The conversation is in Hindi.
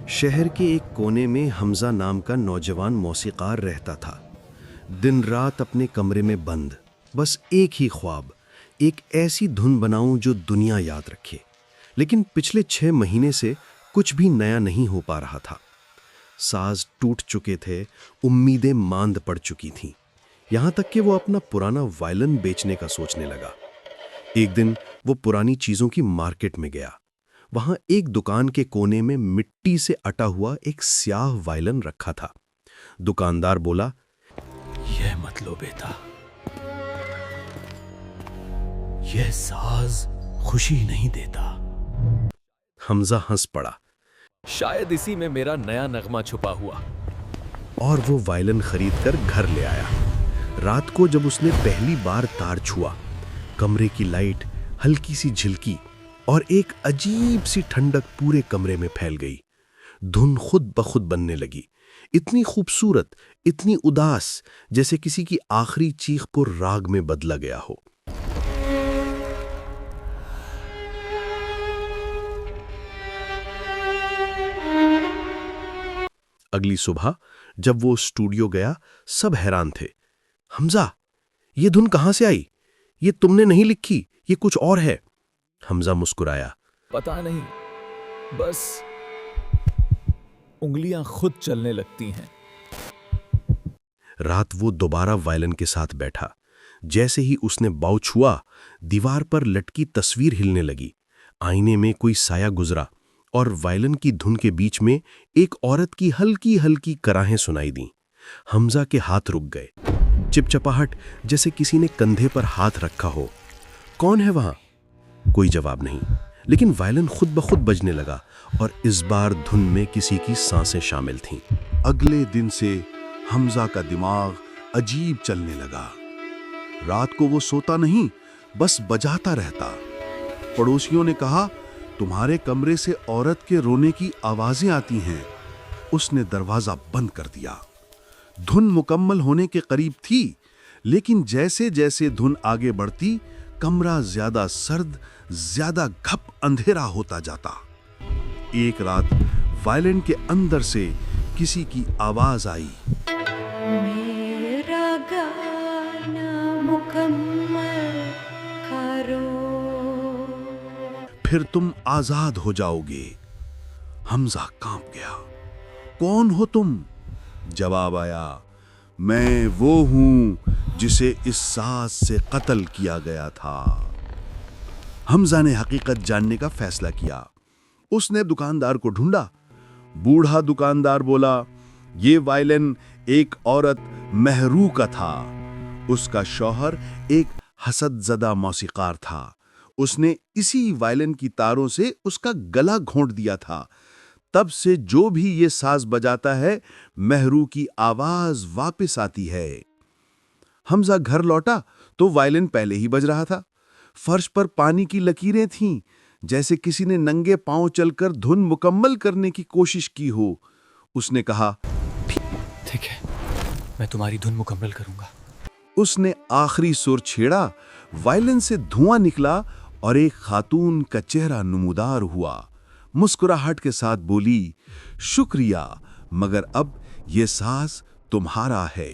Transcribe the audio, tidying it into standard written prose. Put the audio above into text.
शहर के एक कोने में हमजा नाम का नौजवान मौसीकार रहता था। दिन रात अपने कमरे में बंद, बस एक ही ख्वाब, एक ऐसी धुन बनाऊं जो दुनिया याद रखे। लेकिन पिछले 6 महीने से कुछ भी नया नहीं हो पा रहा था। साज टूट चुके थे, उम्मीदें मांद पड़ चुकी थीं। यहाँ तक कि वो अपना पुराना वायलिन बेचने का सोचने लगा। एक दिन वो पुरानी चीज़ों की मार्केट में गया। वहाँ एक दुकान के कोने में मिट्टी से अटा हुआ एक स्याह वायलिन रखा था। दुकानदार बोला, यह मत लो बेटा, यह साज खुशी नहीं देता। हमजा हंस पड़ा। शायद इसी में मेरा नया नगमा छुपा हुआ। और वो वायलिन खरीदकर घर ले आया। रात को जब उसने पहली बार तार छुआ, कमरे की लाइट हल्की सी झिलकी और एक अजीब सी ठंडक पूरे कमरे में फैल गई। धुन खुद ब खुद बनने लगी, इतनी खूबसूरत, इतनी उदास, जैसे किसी की आखिरी चीख को राग में बदला गया हो। अगली सुबह जब वो स्टूडियो गया, सब हैरान थे। हमजा, ये धुन कहां से आई? ये तुमने नहीं लिखी, ये कुछ और है। हमजा मुस्कुराया। पता नहीं, बस उंगलियां खुद चलने लगती हैं। रात वो दोबारा वायलिन के साथ बैठा। जैसे ही उसने बाव छुआ, दीवार पर लटकी तस्वीर हिलने लगी। आईने में कोई साया गुजरा और वायलिन की धुन के बीच में एक औरत की हल्की हल्की कराहें सुनाई दी। हमजा के हाथ रुक गए। चिपचिपाहट, जैसे किसी ने कंधे पर हाथ रखा हो। कौन है वहां? कोई जवाब नहीं, लेकिन वायलिन खुद ब खुद बजने लगा और इस बार धुन में किसी की सांसें शामिल थीं। अगले दिन से हमजा का दिमाग अजीब चलने लगा। रात को वो सोता नहीं, बस बजाता रहता। पड़ोसियों ने कहा, तुम्हारे कमरे से औरत के रोने की आवाजें आती हैं। उसने दरवाजा बंद कर दिया। धुन मुकम्मल होने के करीब थी, लेकिन जैसे जैसे धुन आगे बढ़ती, कमरा ज्यादा सर्द, ज्यादा घप अंधेरा होता जाता। एक रात वायलिन के अंदर से किसी की आवाज आई, मेरा गाना मुकम्मल करो, फिर तुम आजाद हो जाओगे। हमजा कांप गया। कौन हो तुम? जवाब आया, मैं वो हूं जिसे इस साज से कत्ल किया गया था। हमजा ने हकीकत जानने का फैसला किया। उसने दुकानदार को ढूंढा। बूढ़ा दुकानदार बोला, ये वायलिन एक औरत महरू का था। उसका शौहर एक हसदजदा मौसीकार था। उसने इसी वायलिन की तारों से उसका गला घोंट दिया था। तब से जो भी ये साज बजाता है, महरू की आवाज वापस आती है। हमजा घर लौटा तो वायलिन पहले ही बज रहा था। फर्श पर पानी की लकीरें थीं, जैसे किसी ने नंगे पांव चलकर धुन मुकम्मल करने की कोशिश की हो। उसने कहा, ठीक है, मैं तुम्हारी धुन मुकम्मल करूंगा। उसने आखिरी सुर छेड़ा, वायलिन से धुआं निकला और एक खातून का चेहरा नुमूदार हुआ। मुस्कुराहट के साथ बोली, शुक्रिया, मगर अब यह साज तुम्हारा है।